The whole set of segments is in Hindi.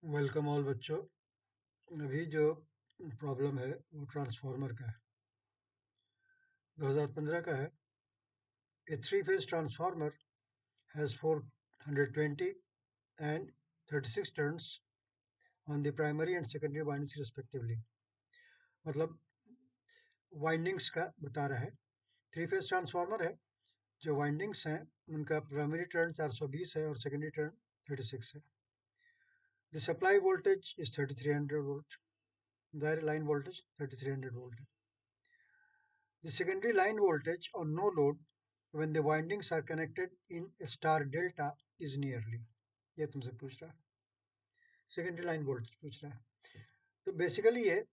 वेलकम ऑल बच्चों। अभी जो प्रॉब्लम है वो ट्रांसफार्मर का है, 2015 का है। A three phase transformer has 420 and 36 turns on the primary and secondary windings respectively. मतलब वाइंडिंग्स का बता रहा है। थ्री फेज ट्रांसफार्मर है, जो वाइंडिंग्स हैं उनका प्राइमरी टर्न 420 है और सेकेंडरी टर्न 36 है। The supply voltage is 3300 volt, दायरे लाइन वोल्टेज 3300 वोल्ट है। The secondary line voltage on no load when the windings are connected in star delta is nearly, ये तुमसे पूछ रहा है, सेकेंडरी लाइन वोल्टेज पूछ रहा है। तो बेसिकली ये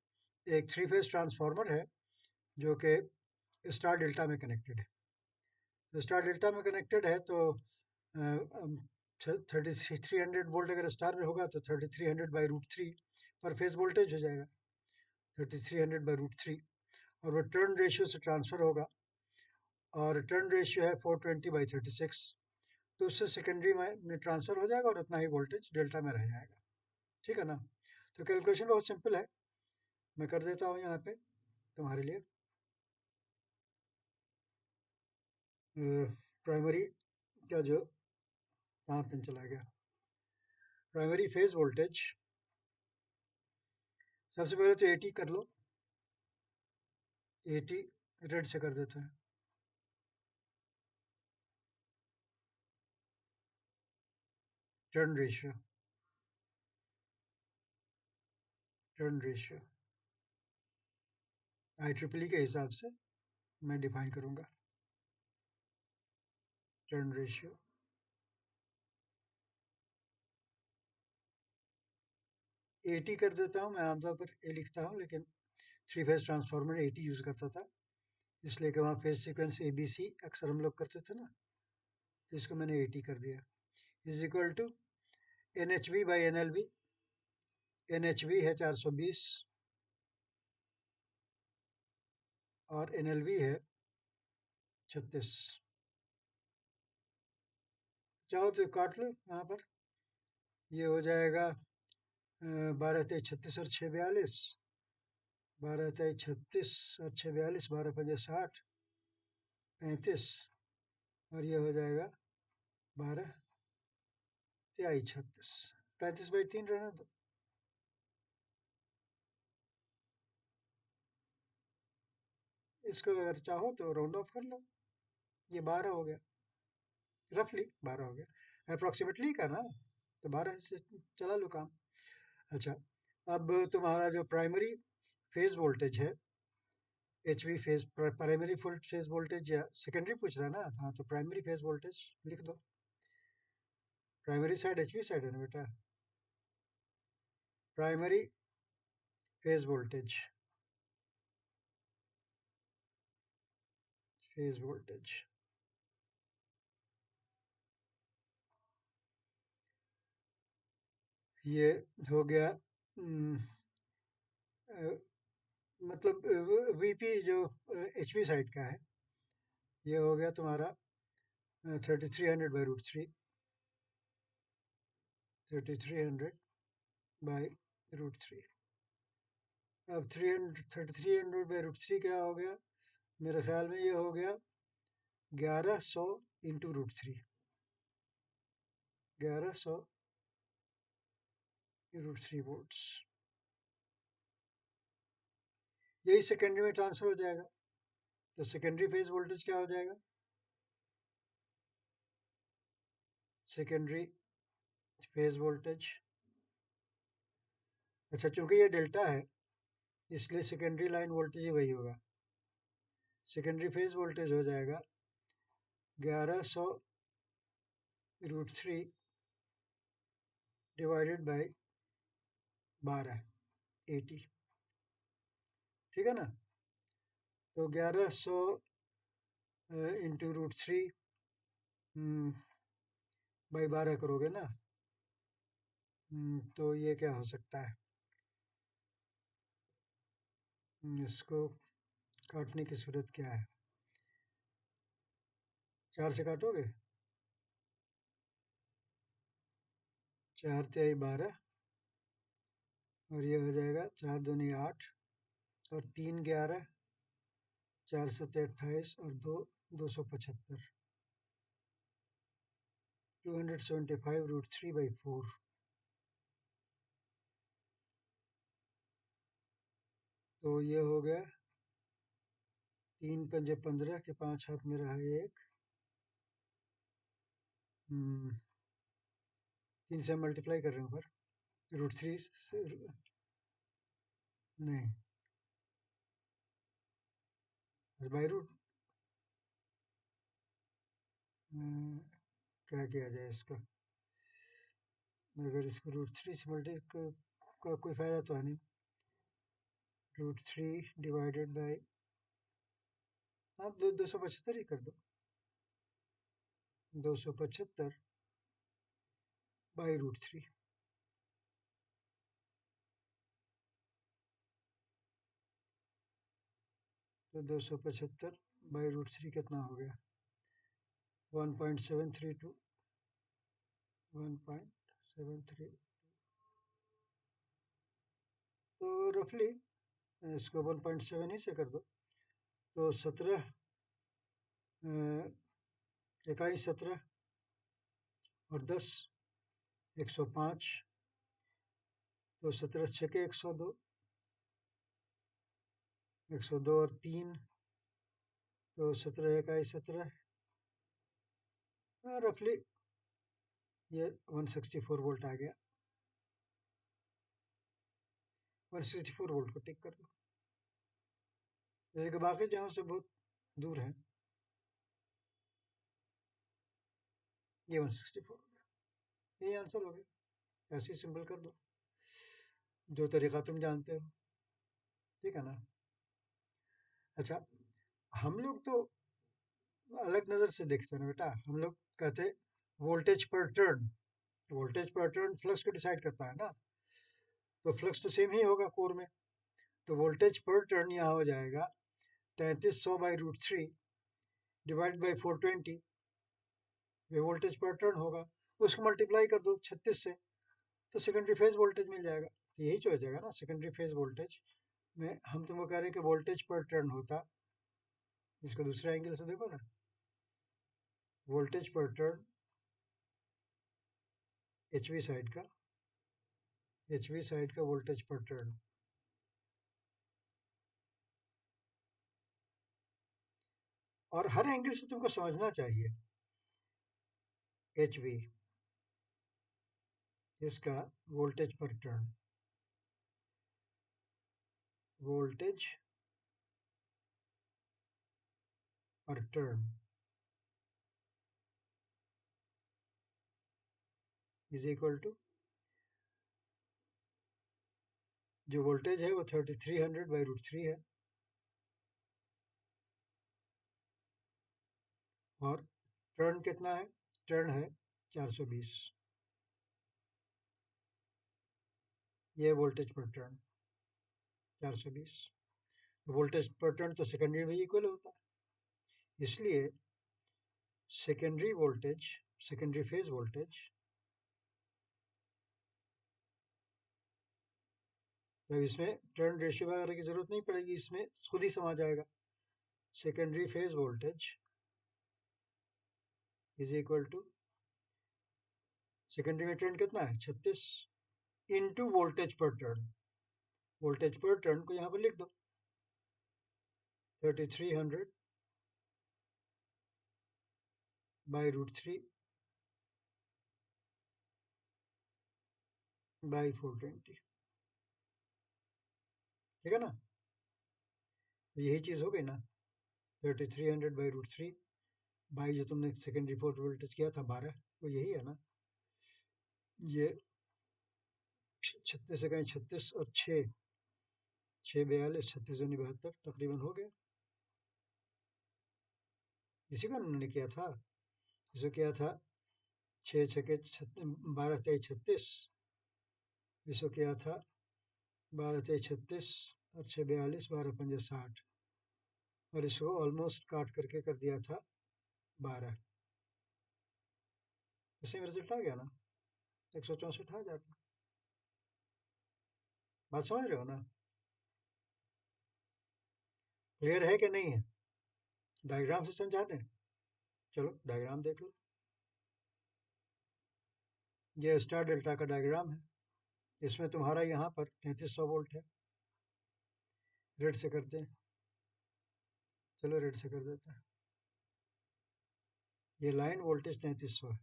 एक थ्री फेज ट्रांसफार्मर है जो कि स्टार डेल्टा में कनेक्टेड है। तो स्टार डेल्टा में कनेक्टेड है तो 3300 वोल्ट अगर स्टार में होगा तो 3300/√3 पर फेज वोल्टेज हो जाएगा, 3300/√3, और वो टर्न रेशियो से ट्रांसफ़र होगा और टर्न रेशियो है 420/36, तो उससे सेकेंडरी में ट्रांसफ़र हो जाएगा और उतना ही वोल्टेज डेल्टा में रह जाएगा। ठीक है ना? तो कैलकुलेशन बहुत सिंपल है, मैं कर देता हूँ यहाँ पे तुम्हारे लिए। प्राइमरी का जो कहाँ पे चला गया, प्राइमरी फेज वोल्टेज सबसे पहले तो 80 कर लो, 80 रेड से कर देते हैं। Turn ratio, turn ratio IEEE के हिसाब से मैं डिफाइन करूँगा टर्न रेशियो। एटी कर देता हूँ, मैं आमतौर पर ए लिखता हूँ, लेकिन थ्री फेज ट्रांसफार्मर 80 यूज़ करता था, इसलिए कि वहाँ फेज सीक्वेंस ABC अक्सर हम लोग करते थे ना, तो इसको मैंने 80 कर दिया। Is equal to NHV/NLV, NHV है 420 और NLV है 36। चाहो तो काट लो यहाँ पर, ये हो जाएगा 12×3 = 36 और 6×42, 12×3 = 36 और 6×42, 12×5 = 60, 35, और ये हो जाएगा 12×3 = 36, 35/3 रहने दो। इसको अगर चाहो तो राउंड ऑफ कर लो, ये 12 हो गया, रफली 12 हो गया, अप्रॉक्सीमेटली का ना, तो 12 से चला लो काम। अच्छा, अब तुम्हारा जो प्राइमरी फेज वोल्टेज है, HV phase, primary full phase voltage या सेकेंडरी पूछ रहा है ना, हाँ, तो प्राइमरी फेज वोल्टेज लिख दो। प्राइमरी साइड HV साइड है ना बेटा, primary phase voltage, phase voltage ये हो गया, मतलब VP जो HV साइड का है, ये हो गया तुम्हारा 3300/√3, 3300/√3। अब 3300/√3 क्या हो गया, मेरे ख्याल में ये हो गया 1100 इंटू √3, 1100 √3 वोल्ट्स, यही सेकेंडरी में ट्रांसफर हो जाएगा। तो सेकेंडरी फेज वोल्टेज क्या हो जाएगा, सेकेंडरी फेज वोल्टेज, अच्छा चूंकि ये डेल्टा है इसलिए सेकेंडरी लाइन वोल्टेज ही वही होगा। सेकेंडरी फेज वोल्टेज हो जाएगा 1100 √3 डिवाइडेड बाई 12, 80, ठीक है ना? तो 1100 इंटू √3 बाई 12 करोगे ना, तो ये क्या हो सकता है, इसको काटने की सूरत क्या है, 4 से काटोगे, 4×3 = 12, और ये हो जाएगा 4 दूनी 8 और 3 11, 4 सत्ते 28 और 2 275, 275√3/4। तो ये हो गया 3 पंजे 15 के 5 हाथ में रहा एक। 3 से मल्टीप्लाई कर रहे हैं ऊपर, √3 से नहीं, बाई रूट। क्या किया जाए इसका? अगर इसको √3 से मल्टी का कोई फ़ायदा तो है नहीं। √3 डिवाइडेड बाई, हाँ, 275 ही कर दो। 275/√3। तो 275/√3 कितना हो गया? 1.732। 1.73। तो रफली इसको 1.7 ही से कर दो। तो 17 इकाई 17 और 10 105। तो 17 छके 102, 102 और 3, तो 17 इकाई 17, रफली ये 164 वोल्ट आ गया। 164 वोल्ट को टिक कर दो। जैसे कि बाकी जहाँ से बहुत दूर है, ये 164 हो गया। यही आंसर हो गया। ऐसे ही सिंपल कर दो, जो तरीका तुम जानते हो। ठीक है ना? अच्छा, हम लोग तो अलग नज़र से देखते हैं ना बेटा। हम लोग कहते voltage per turn. Voltage per turn flux को डिसाइड करता है ना। तो फ्लक्स तो सेम ही होगा कोर में। तो वोल्टेज पर टर्न यहाँ हो जाएगा 3300/√3 डिवाइड बाई 420। ये वोल्टेज पर टर्न होगा। उसको मल्टीप्लाई कर दो 36 से, तो सेकेंडरी फेज वोल्टेज मिल जाएगा। यही तो हो जाएगा ना सेकेंडरी फेज वोल्टेज में। हम तुमको कह रहे हैं कि वोल्टेज पर टर्न होता। इसको दूसरे एंगल से देखो ना। Voltage per turn HV side का, एचवी साइड का वोल्टेज पर टर्न। और हर एंगल से तुमको समझना चाहिए। एचवी इसका voltage per turn, voltage per turn is equal to, जो वोल्टेज है वो 3300/√3 है, और टर्न कितना है? टर्न है 420। ये voltage per turn 420। Voltage per turn तो सेकेंडरी में इक्वल होता है। इसलिए secondary voltage, secondary phase voltage, जब इसमें टर्न रेशियो वगैरह की जरूरत नहीं पड़ेगी, इसमें खुद ही समा जाएगा। Secondary phase voltage is equal to, secondary में टर्न कितना है? 36 into voltage per turn. Voltage per turn को यहाँ पर लिख दो 3300/√3 बाई 420। ठीक है ना? तो यही चीज़ हो गई ना। 3300/√3 बाई जो तुमने सेकेंडरी फोर वोल्टेज किया था 12, वो यही है ना। ये 36 इकाई 36 और 6, 6 42, 36 दूनी 72, तकरीबन हो गया। इसी का उन्होंने किया था। इसको किया था 6 छके 12 23 36। इसको किया था 12 23 36 और 6 42, 12 पंजे 60, और इसको ऑलमोस्ट काट करके कर दिया था 12। तो सेम रिजल्ट आ गया ना, 164 आ जाता। बात समझ रहे हो ना? क्लियर है कि नहीं है? डायग्राम से समझा दें? चलो डायग्राम देख लो। ये स्टार डेल्टा का डायग्राम है। इसमें तुम्हारा यहाँ पर 3300 वोल्ट है। रेड से करते हैं। चलो रेड से कर देते हैं। ये लाइन वोल्टेज 3300 है।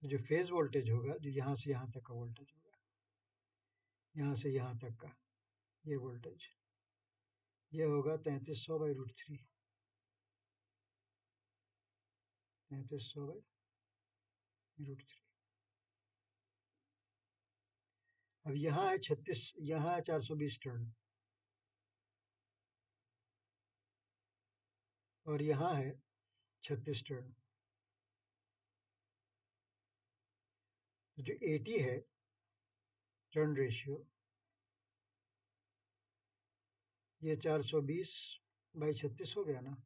जो फेज वोल्टेज होगा, जो यहाँ से यहाँ तक का वोल्टेज होगा, यहाँ से यहाँ तक का ये वोल्टेज, ये होगा 3300/√3। 3300/√3। अब यहाँ है 36, यहाँ है 420 टर्न, और यहाँ है 36 टर्न। जो 80 है टर्न रेशियो, ये 420/36 हो गया ना,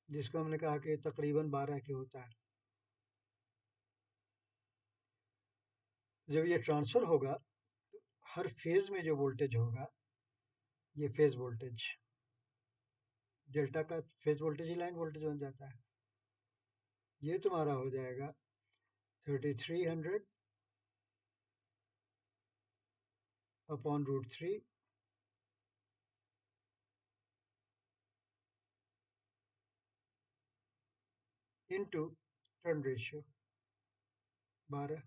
जिसको हमने कहा कि तकरीबन 12 के होता है। जब ये ट्रांसफर होगा तो हर फेज में जो वोल्टेज होगा, ये फेज वोल्टेज, डेल्टा का फेज वोल्टेज ही लाइन वोल्टेज बन जाता है। ये तुम्हारा हो जाएगा 3300/√3 इंटू टर्न रेशियो 12।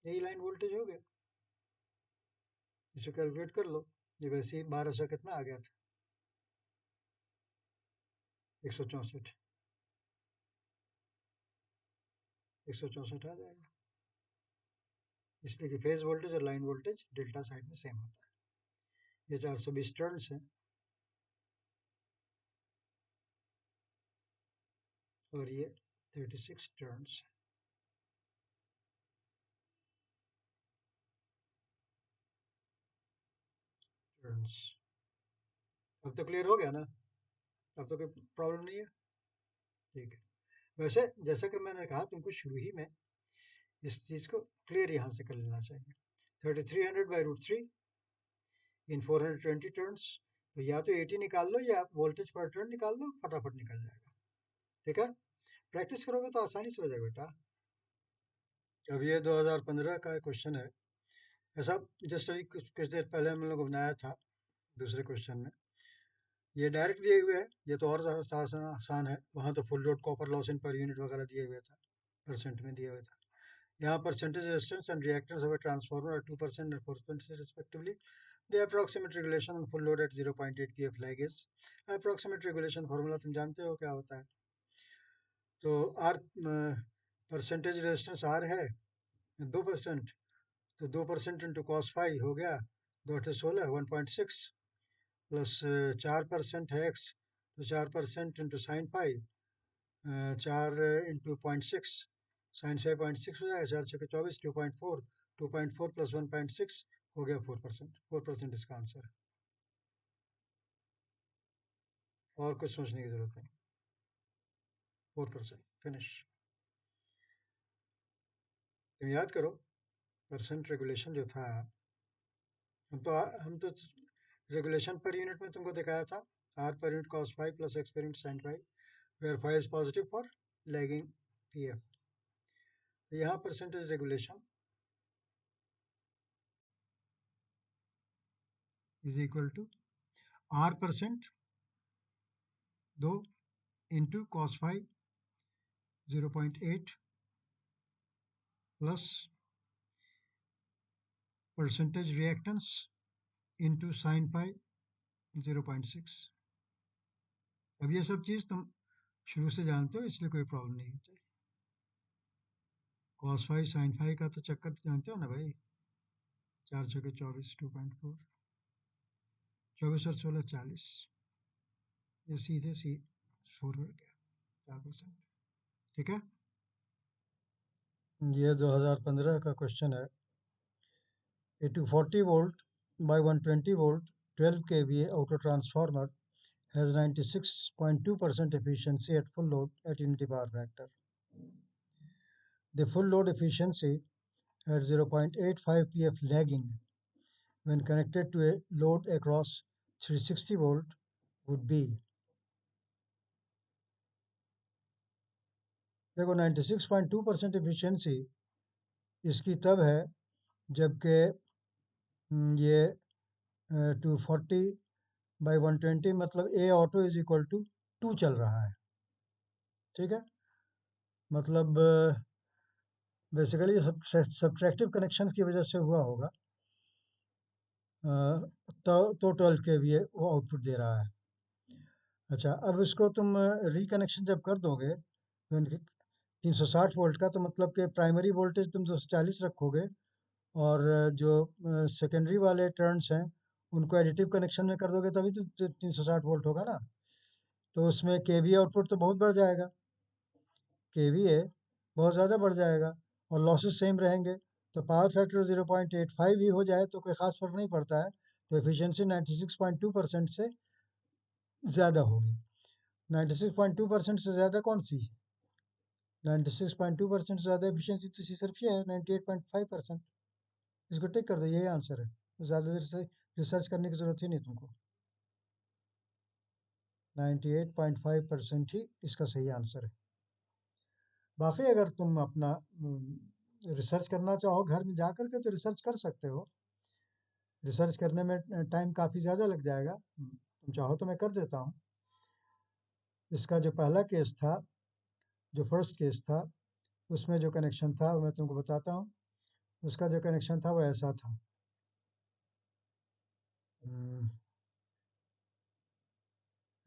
यही लाइन वोल्टेज हो गया। इसे कैलकुलेट कर लो। ये वैसे ही 1200 कितना आ गया था? 164। 164 आ जाएगा। इसलिए कि फेज वोल्टेज और लाइन वोल्टेज डेल्टा साइड में सेम होता है। ये 420 टर्न्स है, और ये 36 टर्न्स। टर्न्स। अब तो क्लियर हो गया ना? अब तो कोई प्रॉब्लम नहीं है? ठीक है। वैसे जैसा कि मैंने कहा तुमको शुरू ही में, इस चीज़ को क्लियर यहाँ से कर लेना चाहिए। 3300/√3 इन 420 टर्न्स। तो या तो 80 निकाल लो, या वोल्टेज पर टर्न निकाल लो, फटाफट निकल जाएगा। ठीक है? प्रैक्टिस करोगे तो आसानी से हो जाएगा बेटा। अब ये 2015 का क्वेश्चन है। ऐसा जस्ट अभी कुछ कुछ देर पहले हम लोग बनाया था दूसरे क्वेश्चन में। ये डायरेक्ट दिए हुए है, ये तो और ज़्यादा आसान है। वहाँ तो full load copper loss in per unit वगैरह दिए हुए था, परसेंट में दिया हुआ था। यहाँ percentage resistance and reactance of a transformer are 2% and 4% respectively. The approximate regulation on full load at 0.8 pf lag is. Approximate regulation formula तुम जानते हो क्या होता है? तो आर परसेंटेज रेजिस्टेंस आर है 2%, तो 2% इंटू कॉस फाई हो गया 2 8 16 1.6, प्लस 4% है एक्स, तो 4% into sine phi, 4 into 0.6, sine 5.6 हो जाएगा, 4 6 24, 2.4, 2.4 प्लस 1.6 हो गया 4%। 4% इसका आंसर है। और कुछ सोचने की जरूरत नहीं। 4% फिनिश। तुम याद करो, परसेंट रेगुलेशन जो था, हम तो रेगुलेशन पर यूनिट में तुमको दिखाया था। R per unit cos phi plus X per unit sin phi, where phi is positive for lagging P F. यहाँ percentage regulation is equal to R%, 2 into cos phi 0.8 plus percentage reactance into sin phi 0.6। अब ये सब चीज़ तुम शुरू से जानते हो, इसलिए कोई प्रॉब्लम नहीं होती। कॉस फाइव साइन फाइव का तो चक्कर जानते हो ना भाई। 4 6 24, 2.4, 24 और 16 40, ये सीधे सी 4 हो गया, 4%। ठीक है? ये 2015 का क्वेश्चन है। A 240 volt by 120 volt 12 kVA auto transformer has 96.2% efficiency at full load at unity power factor. The full load efficiency at 0.85 pf lagging when connected to a load across 360 volt would be, देखो 96.2% एफिशिएंसी इसकी तब है जबकि ये 240/120 मतलब ए ऑटो इज इक्वल टू 2 चल रहा है, ठीक है। मतलब बेसिकली सब्ट्रैक्टिव कनेक्शंस की वजह से हुआ होगा। तो 12 के वी वो आउटपुट दे रहा है। अच्छा, अब इसको तुम रिकनेक्शन जब कर दोगे 360 वोल्ट का, तो मतलब कि प्राइमरी वोल्टेज तुम 240 रखोगे और जो सेकेंडरी वाले टर्न्स हैं उनको एडिटिव कनेक्शन में कर दोगे तभी तो 360 वोल्ट होगा ना। तो उसमें केवी आउटपुट तो बहुत बढ़ जाएगा, केवीए बहुत ज़्यादा बढ़ जाएगा और लॉसेस सेम रहेंगे। तो पावर फैक्टर 0.85 भी हो जाए तो कोई ख़ास फर्क नहीं पड़ता है। तो एफिशिएंसी 96.2% से ज़्यादा होगी। 96.2% से ज़्यादा कौन सी? 96.2% से ज़्यादा एफिशिएंसी तो सिर्फ ये है 98.5%। इसको टिक कर दो, यही आंसर है। तो ज़्यादा देर से रिसर्च करने की ज़रूरत ही नहीं तुमको। 98.5% ही इसका सही आंसर है। बाकी अगर तुम अपना रिसर्च करना चाहो घर में जा कर के तो रिसर्च कर सकते हो। रिसर्च करने में टाइम काफ़ी ज़्यादा लग जाएगा। तुम चाहो तो मैं कर देता हूँ। इसका जो पहला केस था, जो फर्स्ट केस था, उसमें जो कनेक्शन था वो मैं तुमको बताता हूँ। उसका जो कनेक्शन था वो ऐसा था।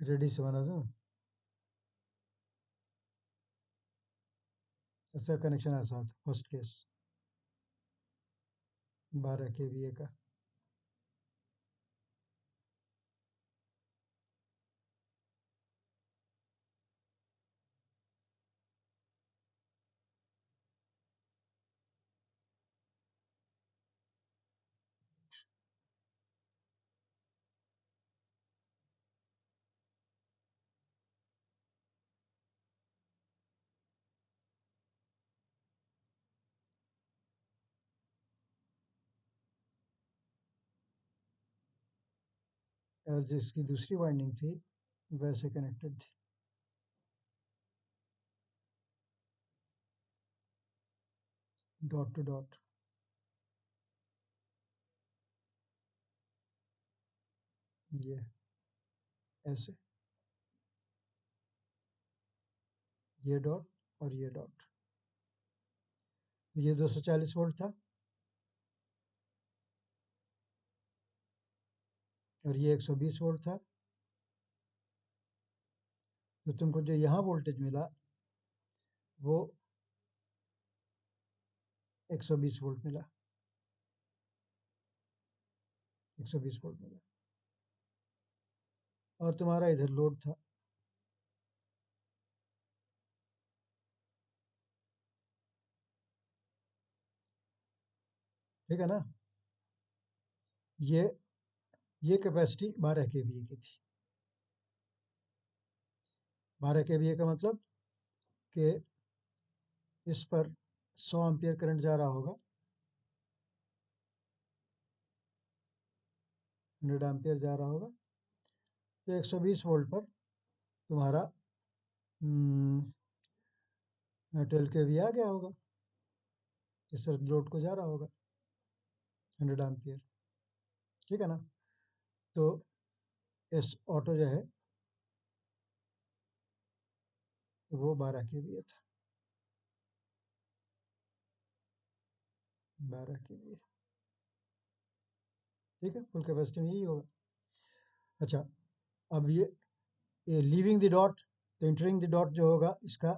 रेडी से बना दूँ? इसका कनेक्शन ऐसा था फर्स्ट केस 12 kVA का। और जिसकी दूसरी वाइंडिंग थी वैसे कनेक्टेड थी। डॉट टू डॉट, ये ऐसे, ये डॉट और ये डॉट। ये 240 वोल्ट था और ये 120 वोल्ट था। तो तुमको जो यहाँ वोल्टेज मिला वो 120 वोल्ट मिला, 120 वोल्ट मिला। और तुम्हारा इधर लोड था, ठीक है ना। ये ये कैपेसिटी 12 kVA की थी। 12 kVA का मतलब कि इस पर 100 एम्पियर करंट जा रहा होगा, 100 एम्पियर जा रहा होगा। तो 120 वोल्ट पर तुम्हारा 12 kVA आ गया होगा, इस तरफ लोड को जा रहा होगा 100 एम्पियर, ठीक है ना। तो इस ऑटो जो है वो 12 kVA था, 12 kVA, ठीक है। फुल कैपेसिटी में यही होगा। अच्छा, अब ये लीविंग द डॉट, तो इंटरिंग द डॉट जो होगा इसका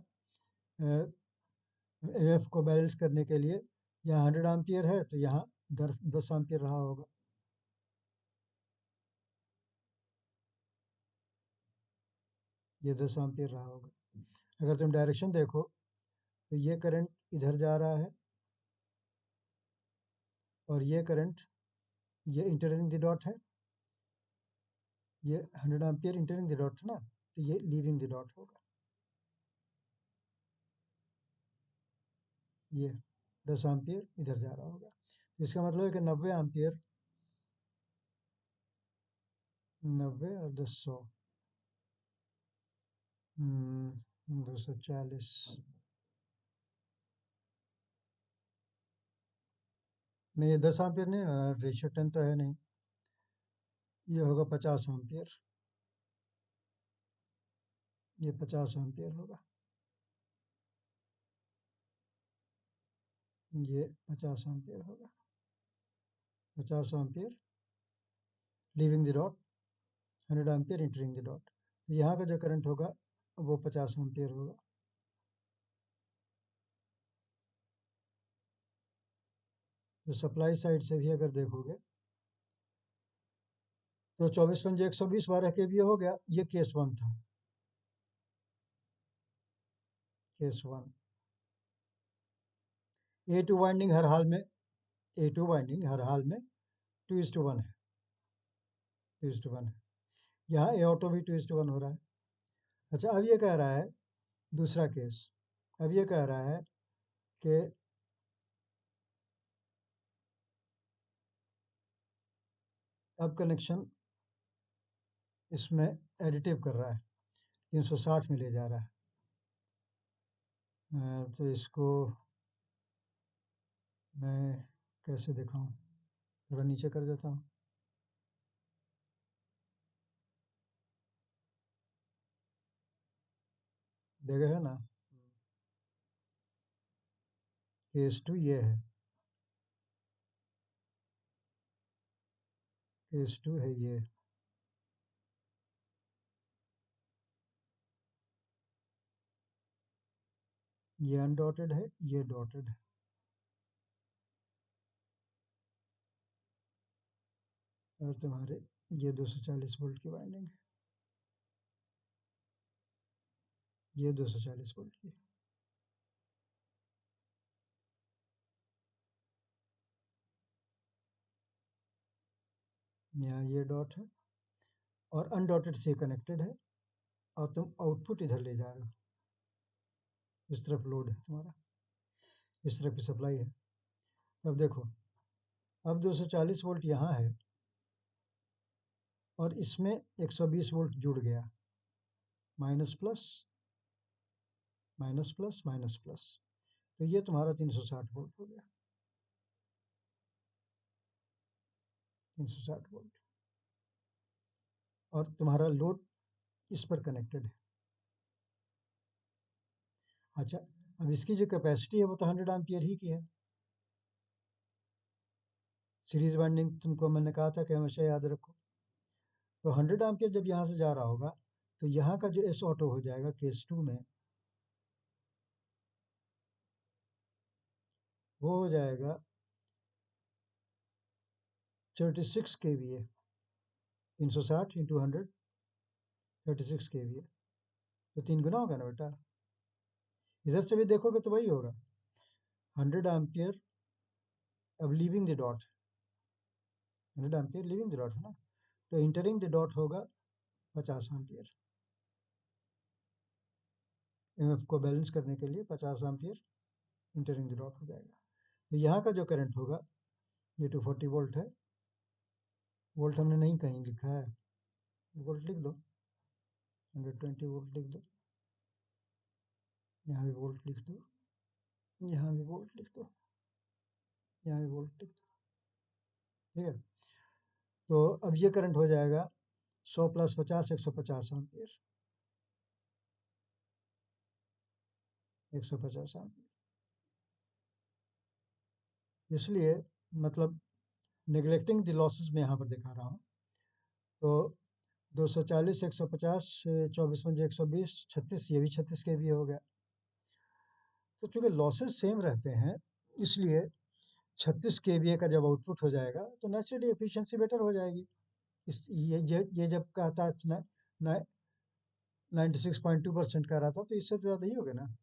एफ को बैलेंस करने के लिए, यहाँ 100 एम्पियर है तो यहाँ 10 एम्पियर रहा होगा। ये 10 एम्पियर रहा होगा। अगर तुम डायरेक्शन देखो तो ये करंट इधर जा रहा है और ये करंट ये इंटरिंग द डॉट है ये 100 एम्पियर इंटरिंग द डॉट था ना, तो ये लीविंग द डॉट होगा। ये 10 एम्पियर इधर जा रहा होगा, तो इसका मतलब है कि 90 एम्पियर, 90 और 10 100, 240, नहीं ये 10 एम्पियर नहीं, रेशियो 10 तो है नहीं, ये होगा 50 एम्पियर, ये 50 एम्पियर होगा, ये 50 एम्पियर होगा, 50 ampere leaving the dot, 100 ampere entering the dot. तो यहाँ का जो करंट होगा वो 50 एम्पियर होगा। तो सप्लाई साइड से भी अगर देखोगे तो 24 पंजे 120 12 kVA हो गया, ये केस वन था, केस वन। ए टू वाइंडिंग हर हाल में, ए टू वाइंडिंग हर हाल में 2:1 है, 2:1 है। यहाँ ए ऑटो भी 2:1 हो रहा है। अच्छा, अब ये कह रहा है दूसरा केस, अब ये कह रहा है कि अब कनेक्शन इसमें एडिटिव कर रहा है, 360 में ले जा रहा है। तो इसको मैं कैसे दिखाऊं, थोड़ा नीचे कर देता हूँ। देखा है ना, केस टू ये है, केस टू है ये अनडॉटेड है, ये डॉटेड है। और तुम्हारे ये 240 वोल्ट की वाइंडिंग है, ये 240 वोल्ट की। यहाँ ये डॉट है और अनडॉटेड से कनेक्टेड है, और तुम आउटपुट इधर ले जा रहे हो, इस तरफ लोड है तुम्हारा, इस तरफ की सप्लाई है। अब देखो, अब 240 वोल्ट यहाँ है और इसमें 120 वोल्ट जुड़ गया, minus plus minus plus minus plus, तो ये तुम्हारा 360 वोल्ट हो गया, 360 वोल्ट। और तुम्हारा लोड इस पर कनेक्टेड है। अच्छा, अब इसकी जो कैपेसिटी है वो तो 100 एम्पियर ही की है। सीरीज वाइंडिंग तुमको मैंने कहा था कि हमेशा याद रखो। तो 100 एम्पियर जब यहाँ से जा रहा होगा, तो यहाँ का जो एस ऑटो हो जाएगा केस टू में, वो हो जाएगा 36 kVA, 360 इंटू 100, 36 kVA, तो 3 गुना होगा ना बेटा। इधर से भी देखोगे तो वही होगा, 100 एम्पियर अब leaving the dot, 100 ampere leaving the dot है ना, तो इंटरिंग द डॉट होगा 50 एम्पियर। एमएफ को बैलेंस करने के लिए 50 एम्पियर इंटरिंग द डॉट हो जाएगा। तो यहाँ का जो करंट होगा ये 240 वोल्ट है, वोल्ट हमने नहीं कहीं लिखा है, वोल्ट लिख दो, 120 वोल्ट लिख दो, यहाँ भी वोल्ट लिख दो, यहाँ भी वोल्ट लिख दो, यहाँ भी वोल्ट लिख दो, ठीक है। तो अब ये करंट हो जाएगा 100 प्लस 50 150 एम्पियर, 150 एम्पियर। इसलिए मतलब नेग्लेक्टिंग द लॉसेस में यहाँ पर दिखा रहा हूँ। तो 240 150 24 पंजे 120 36, ये भी 36 के भी हो गया। तो चूंकि लॉसेस सेम रहते हैं, इसलिए 36 kVA का जब आउटपुट हो जाएगा तो नेचुरली एफिशिएंसी बेटर हो जाएगी। इस ये जब कहता है ना, ना 96.2% कह रहा था, तो इससे तो ज़्यादा ही होगा ना।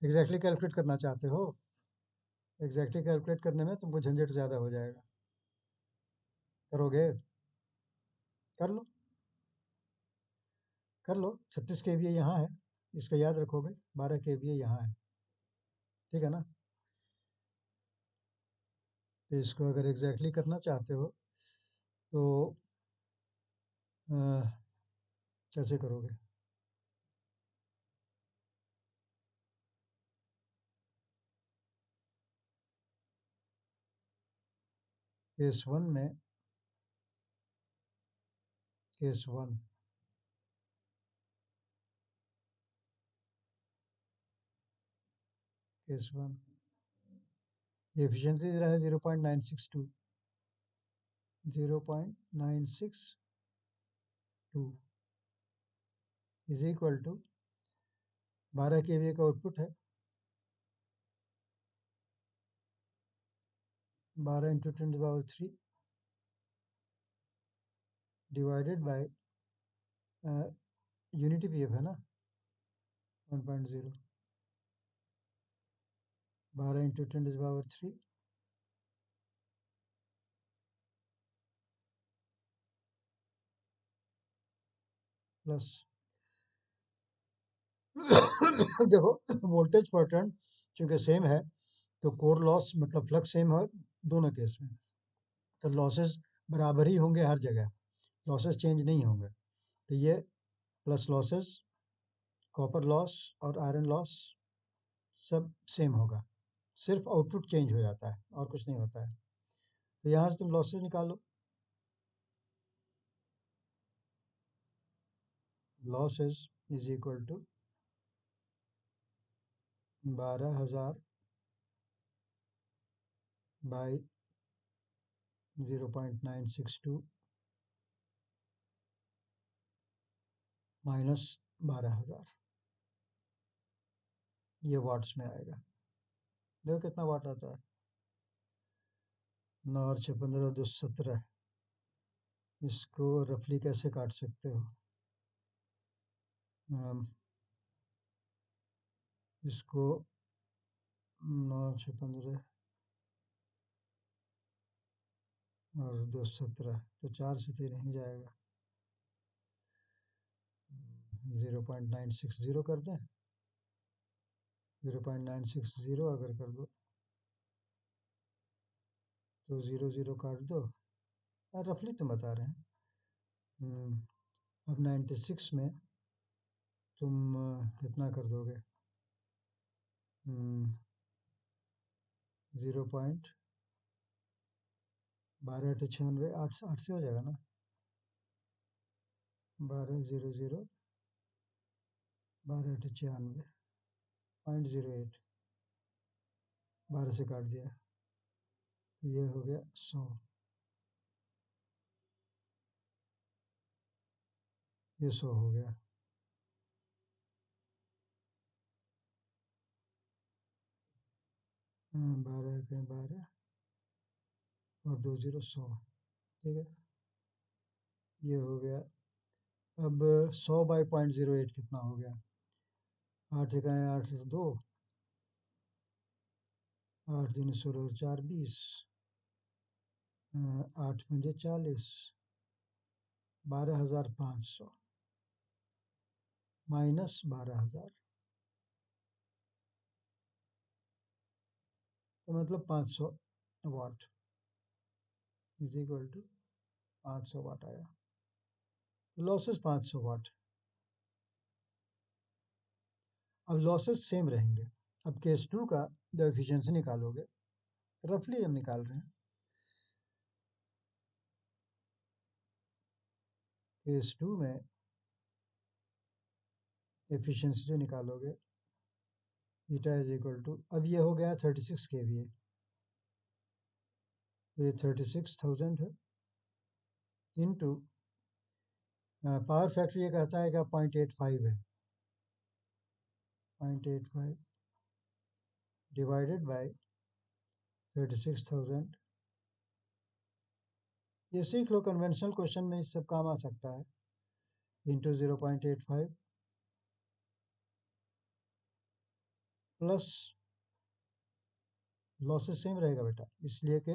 एग्जैक्टली कैलकुलेट करना चाहते हो, एग्जैक्टली कैलकुलेट करने में तुमको झंझट ज़्यादा हो जाएगा, करोगे? कर लो, कर लो। 36 केवीए यहाँ है, इसको याद रखोगे। 12 केवीए यहाँ है, ठीक है ना। तो इसको अगर एग्जैक्टली करना चाहते हो तो अ, कैसे करोगे? केस वन में, केस वन, केस वन, ये एफिशिएंसी दे रहा है 0.962, 0.962 इज इक्वल टू 12 केवीए का आउटपुट है, 12 into 10⁻³ divided by unity PF है ना 1.0, 12 इंटू 10⁻³ प्लस देखो वोल्टेज पर टर्न चूंकि सेम है तो कोर लॉस मतलब फ्लक्स सेम है दोनों केस में, तो लॉसेस बराबर ही होंगे हर जगह, लॉसेस चेंज नहीं होंगे। तो ये प्लस लॉसेस, कॉपर लॉस और आयरन लॉस सब सेम होगा, सिर्फ आउटपुट चेंज हो जाता है और कुछ नहीं होता है। तो यहाँ से तुम लॉसेस निकालो, losses is equal to 12,000 by 0.962 minus 12,000, ये वाट्स में आएगा। देखो कितना वाट आता है, 9 और 6 15 2 17। इसको रफली कैसे काट सकते हो? इसको 9 6 15 और 2 17, तो 4 से 3 नहीं जाएगा, 0.960 कर दें। 0.960 अगर कर दो तो 0 0 काट दो, रफली तुम बता रहे हैं। अब 96 में तुम कितना कर दोगे? 0.12 96, 8 से हो जाएगा ना, 12 0 0 12 0.08, 12 से काट दिया, ये हो गया 100, ये 100 हो गया। 12 के 12 और 2 0 100, ठीक है, ये हो गया। अब 100 बाई 0.08 कितना हो गया? 8 इकाएँ 8 2, 8 दूनी 16 और 4 20, 8 पंजे 40, 12,500 माइनस 12,000, तो मतलब 500 वाट इज इक्वल टू 500 वाट आया। लॉसेस 500 वाट। अब लॉसेस सेम रहेंगे। अब केस टू का जब एफिशिएंसी निकालोगे, रफली हम निकाल रहे हैं, केस टू में एफिशिएंसी जो निकालोगे ईटा इज इक्वल टू, अब ये हो गया 36 केवीए, तो ये 36,000 है इंटू पावर फैक्टर ये कहता है कि 0.85 है, 0.85 डिवाइडेड बाय 36,000। ये सीख लो, कन्वेंशनल क्वेश्चन में इस सब काम आ सकता है, इंटू 0.85 प्लस लॉसेस सेम रहेगा बेटा, इसलिए कि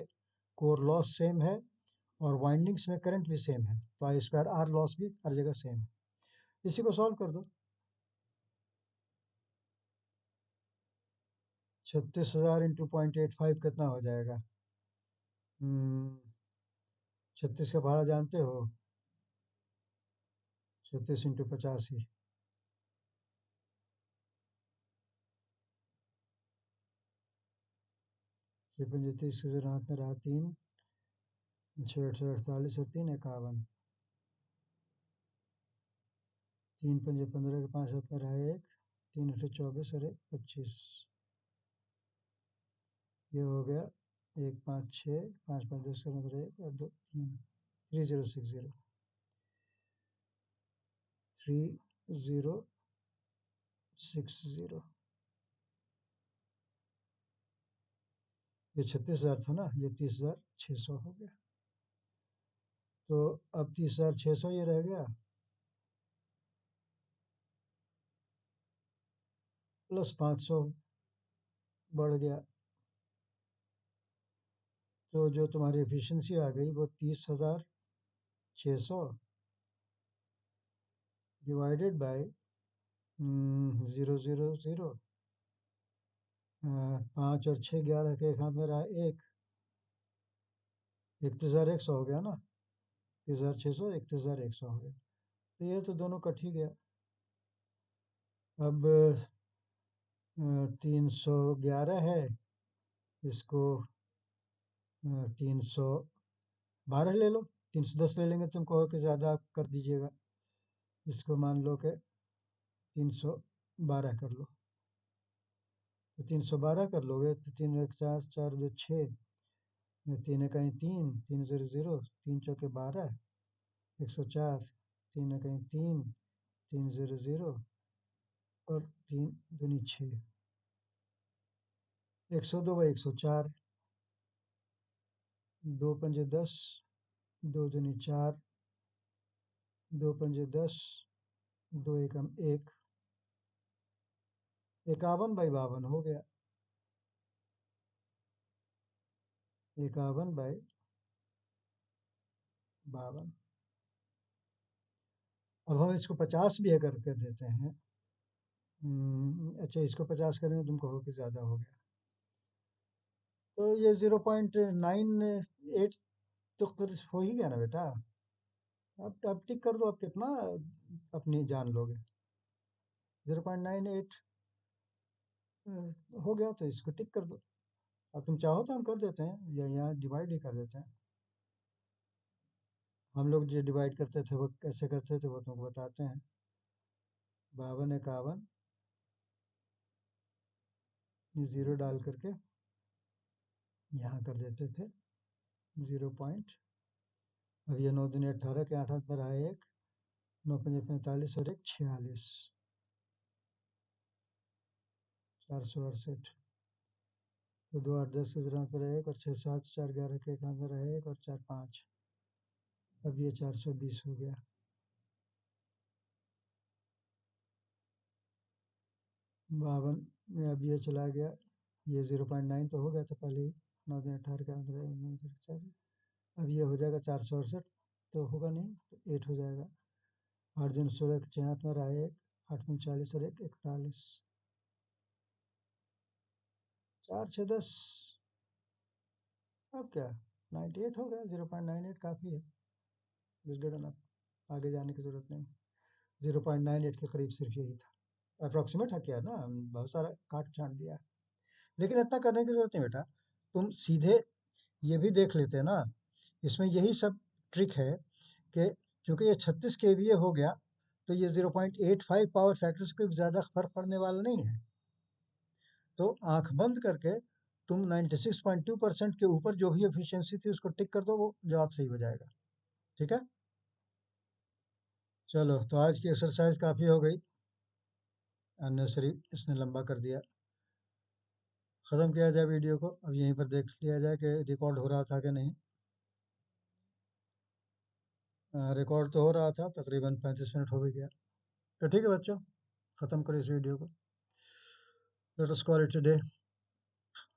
कोर लॉस सेम है और वाइंडिंग्स में करंट भी सेम है, तो आई स्क्वायर आर लॉस भी हर जगह सेम है। इसी को सॉल्व कर दो। 36,000 इंटू 0.85 कितना हो जाएगा? 36 का भाड़ा जानते हो? 36 इंटू 85, 6 पंजे 30 के जो हाथ में रहा 3, 6 8 48 और 3 51, 3 पंजे 15 के 5 हाथ में रहा 1, 3 8 24 और 1 25, ये हो गया 1 5 6, 5 5 10 का मतलब 1 और 2 3, 3060, 3060। ये 36,000 था ना, ये 30,600 हो गया। तो अब 30,600 ये रह गया, प्लस 500 बढ़ गया। तो जो तुम्हारी एफिशिएंसी आ गई वो 30,600 डिवाइडेड बाय 000, 5 और 6 11 के एक हाथ में रहा 1, 31,100 हो गया ना, 30,600 31,100 हो गया। तो ये तो दोनों कट ही गया। अब 311 है, इसको 312 ले लो, 310 ले लेंगे, तुम कहो कि ज़्यादा कर दीजिएगा, इसको मान लो कि 312 कर लो। तो 312 कर लोगे तो 3 1 4 4 2 6, 3 1 3, 3 0 0, 3 चौके 12, 104, 3 1 3, 3 0 0 और 3 दूनी 6, 102 बाई 104, 2 पंजे 10, 2 दूनी 4, 2 पंजे 10, 2 एकम 1, 51 बाई 52 हो गया, 51 बाई 52। अब हम इसको 50 भी अगर कर देते हैं, अच्छा इसको 50 करेंगे, तुम कहो कि ज़्यादा हो गया, तो ये 0.98 तो हो ही गया ना बेटा। अब टिक कर दो, अब कितना अपनी जान लोगे? 0.98 हो गया, तो इसको टिक कर दो। अब तुम चाहो तो हम कर देते हैं, या यहाँ डिवाइड ही कर देते हैं। हम लोग जो डिवाइड करते थे वो कैसे करते थे वो तुमको बताते हैं। 52 51 ये ज़ीरो डाल करके यहाँ कर देते थे 0 पॉइंट। अब ये 9 दूनी 18 के 8 हाथ में रहा 1, 9 पंजे 45 और 1 46, 468। तो 2 8 10 के जरूरत पर 1 और 6 7 4 11 के एक हाथ में रहा 1 और 4 5, अब ये 420 हो गया। 52 में अब ये चला गया, ये 0.9 तो हो गया था पहले ही, 9 दिन 18 का मतलब, अब ये हो जाएगा 468, तो होगा नहीं तो 8 हो जाएगा। 8 दिन 16 के 6 हाथ में रहा 1, 8 में 40 और 1 41, 4 6 10, अब क्या 98 हो गया, 0.98 काफ़ी है, इज गुड अनफ, आगे जाने की ज़रूरत नहीं। 0.98 के करीब सिर्फ यही था, अप्रॉक्सीमेट है क्या ना, बहुत सारा काट छाँट दिया है। लेकिन इतना करने की ज़रूरत नहीं बेटा, तुम सीधे ये भी देख लेते हैं ना, इसमें यही सब ट्रिक है कि क्योंकि ये 36 केवीए हो गया, तो ये 0.85 पावर फैक्टर से कोई ज़्यादा फर्क पड़ने वाला नहीं है। तो आंख बंद करके तुम 96.2% के ऊपर जो भी एफिशिएंसी थी उसको टिक कर दो, वो जवाब सही हो जाएगा। ठीक है, चलो तो आज की एक्सरसाइज काफ़ी हो गई, अननेसरी इसने लंबा कर दिया। ख़त्म किया जाए वीडियो को, अब यहीं पर देख लिया जाए कि रिकॉर्ड हो रहा था कि नहीं। रिकॉर्ड तो हो रहा था, तकरीबन 35 मिनट हो भी गया। तो ठीक है बच्चों, ख़त्म करो इस वीडियो को। Let us call it a day.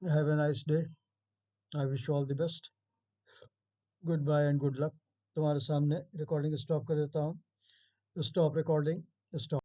Have a nice day. I wish you all the best. Good bye and good luck. तुम्हारे सामने रिकॉर्डिंग स्टॉप कर देता हूँ। Stop recording. स्टॉप।